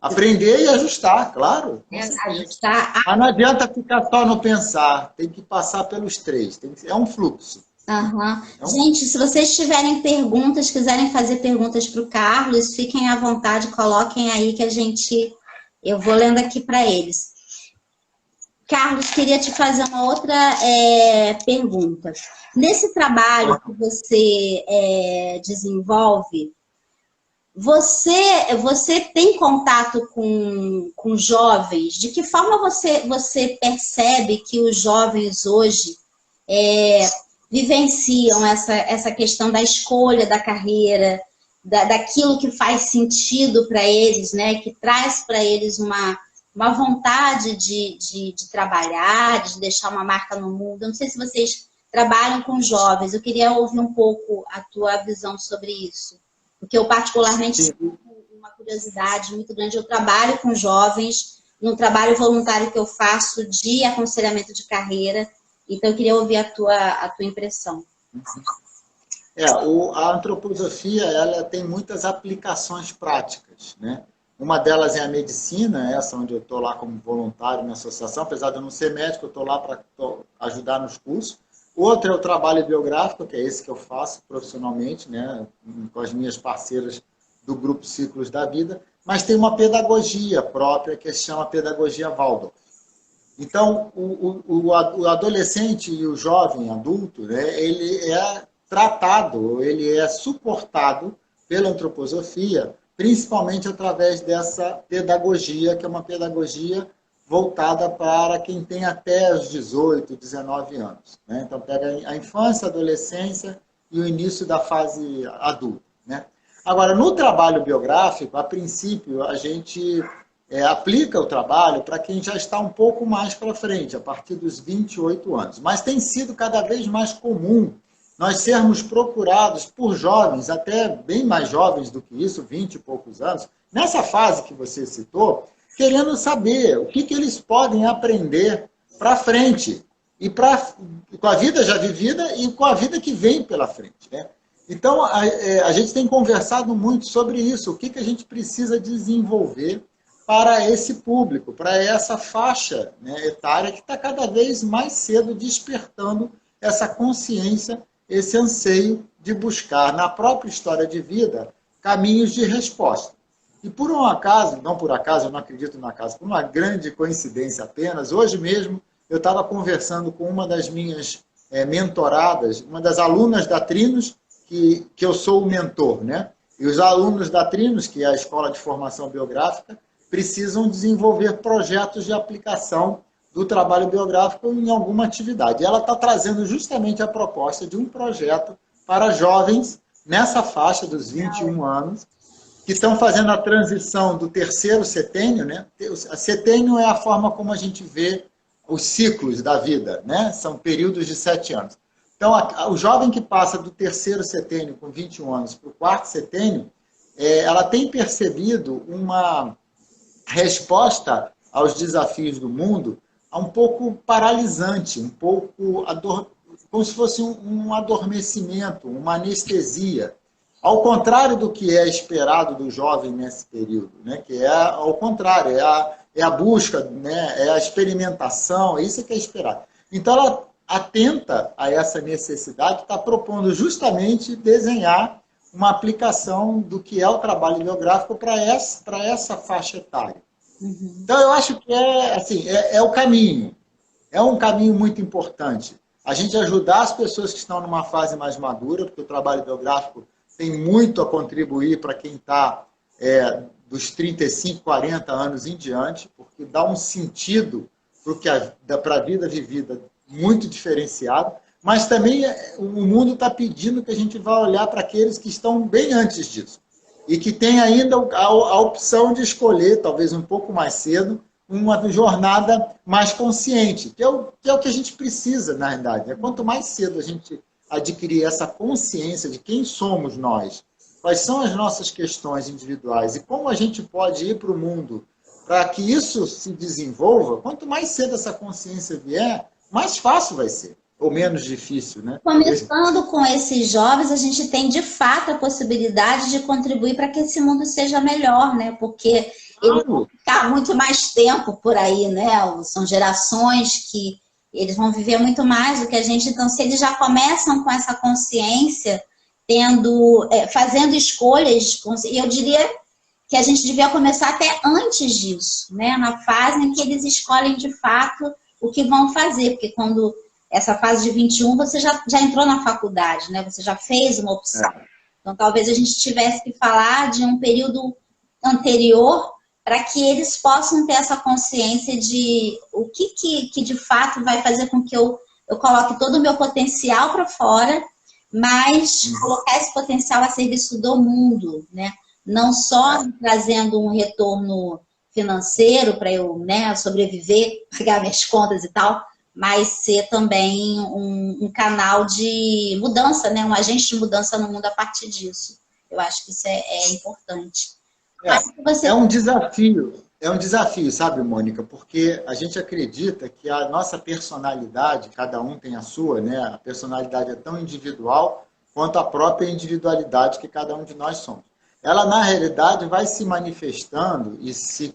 Aprender e ajustar, claro. Ajustar. Mas não adianta ficar só no pensar, tem que passar pelos 3. É um fluxo. Gente, se vocês tiverem perguntas, quiserem fazer perguntas para o Carlos, fiquem à vontade, coloquem aí que eu vou lendo aqui para eles. Carlos, queria te fazer uma outra pergunta. Nesse trabalho que você desenvolve, você tem contato com jovens? De que forma você percebe que os jovens hoje vivenciam essa questão da escolha da carreira, daquilo que faz sentido para eles, né? Que traz para eles uma vontade de trabalhar, de deixar uma marca no mundo? Eu não sei se vocês trabalham com jovens, eu queria ouvir um pouco a tua visão sobre isso. Porque eu particularmente tenho uma curiosidade muito grande. Eu trabalho com jovens, num trabalho voluntário que eu faço de aconselhamento de carreira, Então, eu queria ouvir a tua impressão. A antroposofia, ela tem muitas aplicações práticas, né? Uma delas é a medicina, essa onde eu estou lá como voluntário na associação, apesar de eu não ser médico, eu estou lá para ajudar nos cursos. Outra é o trabalho biográfico, que é esse que eu faço profissionalmente, né, com as minhas parceiras do Grupo Ciclos da Vida, mas tem uma pedagogia própria que se chama Pedagogia Waldorf. Então, o adolescente e o jovem adulto, né, ele é tratado, ele é suportado pela antroposofia, principalmente através dessa pedagogia, que é uma pedagogia voltada para quem tem até os 18, 19 anos. Né? Então, pega a infância, a adolescência e o início da fase adulta. Né? Agora, no trabalho biográfico, a princípio, a gente aplica o trabalho para quem já está um pouco mais para frente, a partir dos 28 anos. Mas tem sido cada vez mais comum nós sermos procurados por jovens, até bem mais jovens do que isso, 20 e poucos anos, nessa fase que você citou, querendo saber o que eles podem aprender para frente, e com a vida já vivida e com a vida que vem pela frente. Né? Então, a gente tem conversado muito sobre isso, o que a gente precisa desenvolver para esse público, para essa faixa, né, etária que está cada vez mais cedo despertando essa consciência, esse anseio de buscar na própria história de vida caminhos de resposta. E por um acaso, não por acaso, eu não acredito no acaso, por uma grande coincidência apenas, hoje mesmo eu estava conversando com uma das minhas mentoradas, uma das alunas da Trinos, que eu sou o mentor, né? E os alunos da Trinos, que é a Escola de Formação Biográfica, precisam desenvolver projetos de aplicação do trabalho biográfico em alguma atividade. E ela está trazendo justamente a proposta de um projeto para jovens nessa faixa dos 21 anos, que estão fazendo a transição do terceiro setênio, né? A setênio é a forma como a gente vê os ciclos da vida, né? São períodos de 7 anos. Então, o jovem que passa do terceiro setênio com 21 anos para o quarto setênio, ela tem percebido uma resposta aos desafios do mundo um pouco paralisante, um pouco como se fosse um adormecimento, uma anestesia. Ao contrário do que é esperado do jovem nesse período, né? Que ao contrário, é a busca, né? É a experimentação, é isso que é esperado. Então, ela atenta a essa necessidade, está propondo justamente desenhar uma aplicação do que é o trabalho biográfico para essa faixa etária. Então, eu acho que é o caminho. É um caminho muito importante. A gente ajudar as pessoas que estão numa fase mais madura, porque o trabalho biográfico tem muito a contribuir para quem está dos 35, 40 anos em diante, porque dá um sentido para a vida vivida muito diferenciado, mas também o mundo está pedindo que a gente vá olhar para aqueles que estão bem antes disso. E que tem ainda a opção de escolher, talvez um pouco mais cedo, uma jornada mais consciente, que é o que a gente precisa, na realidade. Né? Quanto mais cedo a gente adquirir essa consciência de quem somos nós, quais são as nossas questões individuais e como a gente pode ir para o mundo para que isso se desenvolva, quanto mais cedo essa consciência vier, mais fácil vai ser. Ou menos difícil, né? Começando com esses jovens, a gente tem, de fato, a possibilidade de contribuir para que esse mundo seja melhor, né? Porque eles vão ficar muito mais tempo por aí, né? São gerações que eles vão viver muito mais do que a gente. Então, se eles já começam com essa consciência, fazendo escolhas, e eu diria que a gente devia começar até antes disso, né? Na fase em que eles escolhem, de fato, o que vão fazer, porque quando essa fase de 21, você já entrou na faculdade, né? Você já fez uma opção. Então, talvez a gente tivesse que falar de um período anterior para que eles possam ter essa consciência de o que de fato vai fazer com que eu coloque todo o meu potencial para fora, mas colocar esse potencial a serviço do mundo, né? Não só trazendo um retorno financeiro para eu, né, sobreviver, pagar minhas contas e tal, mas ser também um canal de mudança, né? Um agente de mudança no mundo a partir disso. Eu acho que isso é importante. É um desafio. É um desafio, sabe, Mônica? Porque a gente acredita que a nossa personalidade, cada um tem a sua, né? A personalidade é tão individual quanto a própria individualidade que cada um de nós somos. Ela, na realidade, vai se manifestando e se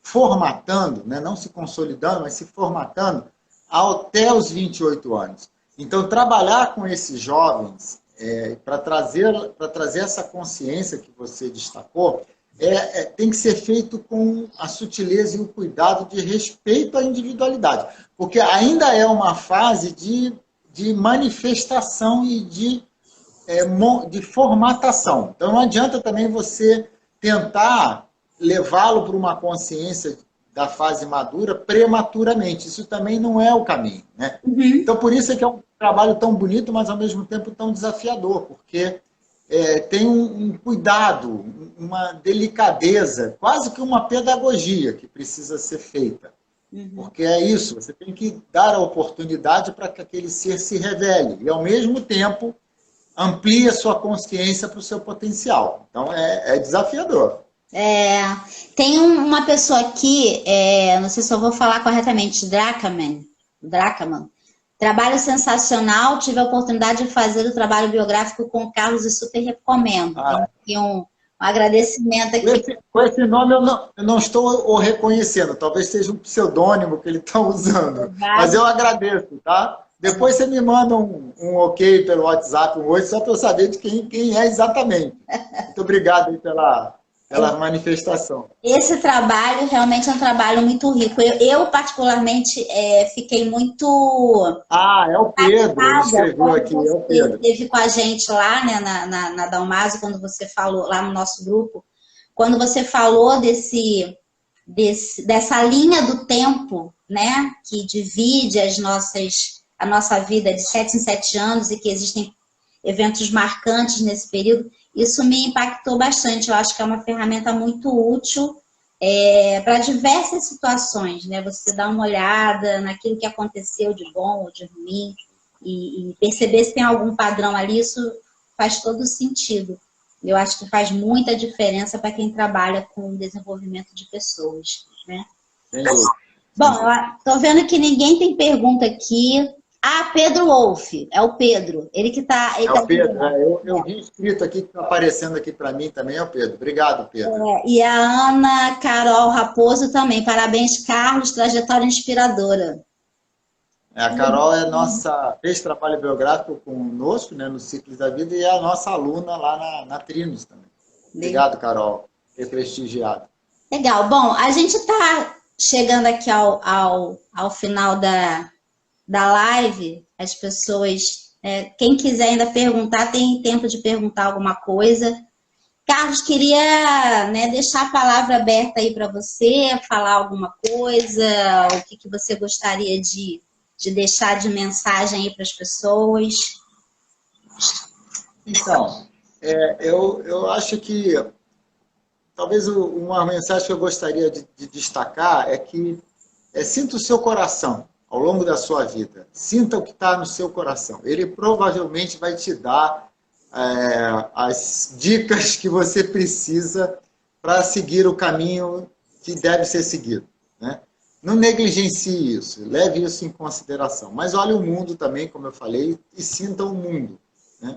formatando, né? Não se consolidando, mas se formatando até os 28 anos. Então, trabalhar com esses jovens, para trazer essa consciência que você destacou, tem que ser feito com a sutileza e o cuidado de respeito à individualidade, porque ainda é uma fase de manifestação e de formatação. Então, não adianta também você tentar levá-lo para uma consciência da fase madura prematuramente. Isso também não é o caminho, né? Uhum. Então, por isso é que é um trabalho tão bonito, mas ao mesmo tempo tão desafiador, porque tem um cuidado, uma delicadeza, quase que uma pedagogia que precisa ser feita. Uhum. Porque é isso, você tem que dar a oportunidade para que aquele ser se revele e, ao mesmo tempo, amplie a sua consciência para o seu potencial. Então, é desafiador. Tem uma pessoa aqui, não sei se eu vou falar corretamente, Dracaman. Trabalho sensacional, tive a oportunidade de fazer o trabalho biográfico com o Carlos e super recomendo. Tem aqui um agradecimento aqui. Com esse nome eu não estou o reconhecendo, talvez seja um pseudônimo que ele está usando, mas eu agradeço, tá? Depois você me manda um ok pelo WhatsApp, um oi, só para eu saber de quem é exatamente. Muito obrigado aí pela manifestação. Esse trabalho realmente é um trabalho muito rico. Eu particularmente, fiquei muito... É o Pedro, ele escreveu aqui, é o Pedro. Ele esteve com a gente lá, né, na Dalmásio, quando você falou, lá no nosso grupo, quando você falou dessa linha do tempo, né, que divide a nossa vida de 7 em 7 anos e que existem eventos marcantes nesse período, isso me impactou bastante. Eu acho que é uma ferramenta muito útil para diversas situações, né? Você dá uma olhada naquilo que aconteceu de bom ou de ruim e perceber se tem algum padrão ali, isso faz todo sentido. Eu acho que faz muita diferença para quem trabalha com o desenvolvimento de pessoas, né? Bom, estou vendo que ninguém tem pergunta aqui. Pedro Wolf, é o Pedro. Ele que está... o Pedro, eu vi escrito aqui, que está aparecendo aqui para mim também, é o Pedro. Obrigado, Pedro. E a Ana Carol Raposo também. Parabéns, Carlos, trajetória inspiradora. A Carol fez trabalho biográfico conosco, né, no Ciclos da Vida, e é a nossa aluna lá na Trinos também. Obrigado, Carol, por ter prestigiado. Legal. Bom, a gente está chegando aqui ao final da live. As pessoas, quem quiser ainda perguntar, tem tempo de perguntar alguma coisa. Carlos, queria, né, deixar a palavra aberta aí para você, falar alguma coisa, o que você gostaria de deixar de mensagem aí para as pessoas. Então, eu acho que talvez uma mensagem que eu gostaria de destacar é que sinta o seu coração ao longo da sua vida. Sinta o que está no seu coração. Ele provavelmente vai te dar as dicas que você precisa para seguir o caminho que deve ser seguido, né? Não negligencie isso, leve isso em consideração. Mas olhe o mundo também, como eu falei, e sinta o mundo, né?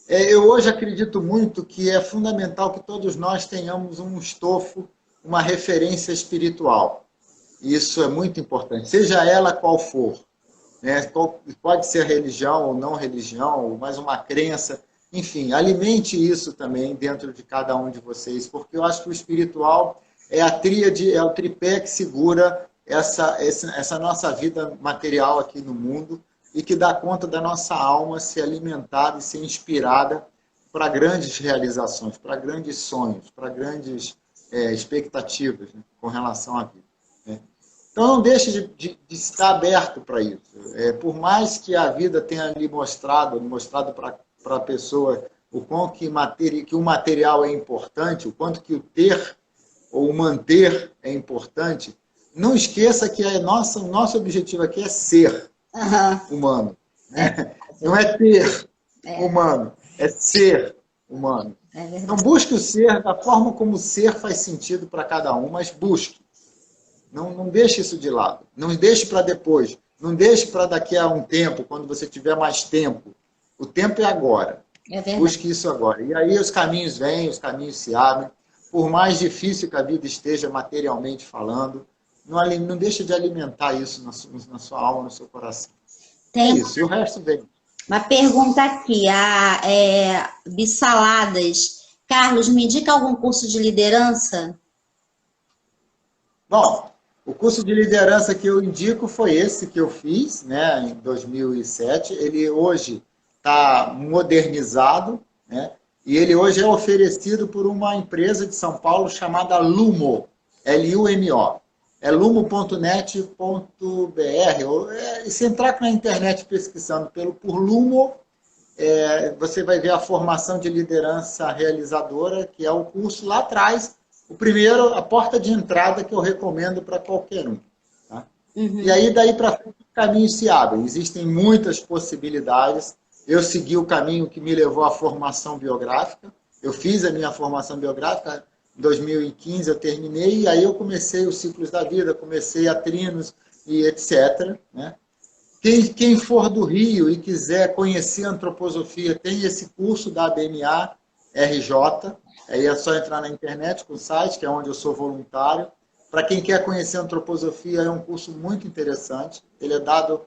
Eu hoje acredito muito que é fundamental que todos nós tenhamos um estofo, uma referência espiritual. Isso é muito importante, seja ela qual for, né? Pode ser religião ou não religião, mas uma crença. Enfim, alimente isso também dentro de cada um de vocês, porque eu acho que o espiritual é a tríade, é o tripé que segura essa nossa vida material aqui no mundo e que dá conta da nossa alma ser alimentada e ser inspirada para grandes realizações, para grandes sonhos, para grandes expectativas, né, com relação à vida, né? Então não deixe de estar aberto para isso. Por mais que a vida tenha lhe mostrado para a pessoa o quanto que o material é importante, o quanto que o ter ou o manter é importante, não esqueça que o nosso objetivo aqui é ser humano, né? Não é ter humano, é ser humano. É verdade. Então, busque o ser da forma como o ser faz sentido para cada um, mas busque. Não deixe isso de lado. Não deixe para depois. Não deixe para daqui a um tempo, quando você tiver mais tempo. O tempo é agora. É verdade. Busque isso agora. E aí os caminhos vêm, os caminhos se abrem. Por mais difícil que a vida esteja materialmente falando, não deixe de alimentar isso na sua alma, no seu coração. É isso. E o resto vem. Uma pergunta aqui. Bissaladas. Carlos, me indica algum curso de liderança? Bom, o curso de liderança que eu indico foi esse que eu fiz, né, em 2007. Ele hoje está modernizado, né, e ele hoje é oferecido por uma empresa de São Paulo chamada Lumo, L-U-M-O. É lumo.net.br. Se entrar na internet pesquisando por Lumo, você vai ver a formação de liderança realizadora, que é o curso lá atrás, o primeiro, a porta de entrada que eu recomendo para qualquer um. Tá? Uhum. E aí, daí para frente, os caminhos se abrem. Existem muitas possibilidades. Eu segui o caminho que me levou à formação biográfica. Eu fiz a minha formação biográfica, em 2015 eu terminei, e aí eu comecei os ciclos da vida, comecei a trinos e etc. Né? Quem for do Rio e quiser conhecer a antroposofia, tem esse curso da ABMA RJ. Aí é só entrar na internet com o site, que é onde eu sou voluntário. Para quem quer conhecer a antroposofia, é um curso muito interessante. Ele é dado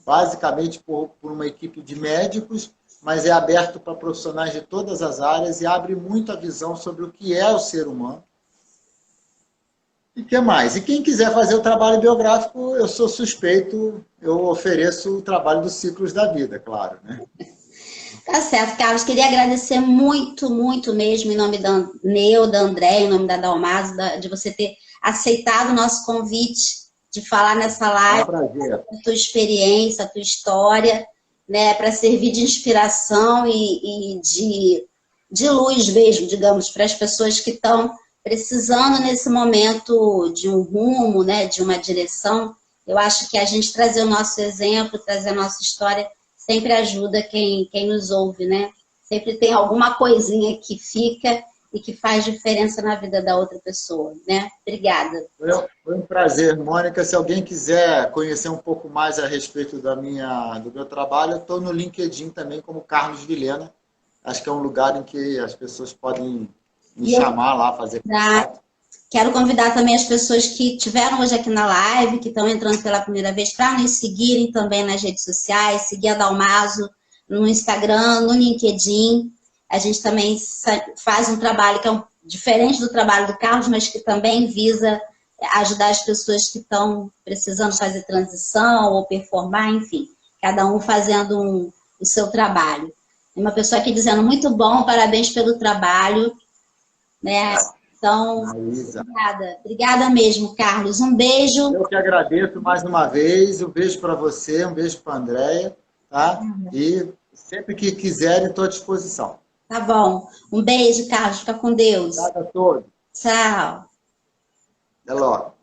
basicamente por uma equipe de médicos, mas é aberto para profissionais de todas as áreas e abre muito a visão sobre o que é o ser humano. E o que mais? E quem quiser fazer o trabalho biográfico, eu sou suspeito, eu ofereço o trabalho dos ciclos da vida, claro, né? Tá certo, Carlos. Queria agradecer muito, muito mesmo, em nome da Neu, da André, em nome da Dalmaso, de você ter aceitado o nosso convite de falar nessa live. É um prazer. A tua experiência, a tua história, né, para servir de inspiração e de luz mesmo, digamos, para as pessoas que estão precisando nesse momento de um rumo, né, de uma direção. Eu acho que a gente trazer o nosso exemplo, trazer a nossa história, sempre ajuda quem nos ouve, né? Sempre tem alguma coisinha que fica e que faz diferença na vida da outra pessoa, né? Obrigada. Foi um prazer, Mônica. Se alguém quiser conhecer um pouco mais a respeito do meu trabalho, eu estou no LinkedIn também como Carlos Vilhena. Acho que é um lugar em que as pessoas podem me chamar lá, fazer contato. Quero convidar também as pessoas que estiveram hoje aqui na live, que estão entrando pela primeira vez, para nos seguirem também nas redes sociais, seguir a Dalmaso no Instagram, no LinkedIn. A gente também faz um trabalho que é diferente do trabalho do Carlos, mas que também visa ajudar as pessoas que estão precisando fazer transição ou performar, enfim, cada um fazendo o seu trabalho. Tem uma pessoa aqui dizendo, muito bom, parabéns pelo trabalho, né? Então, obrigada. Obrigada mesmo, Carlos. Um beijo. Eu que agradeço mais uma vez. Um beijo para você, um beijo para a Andréia. Tá? E sempre que quiserem, estou à disposição. Tá bom. Um beijo, Carlos. Fica com Deus. Obrigado a todos. Tchau. Até logo.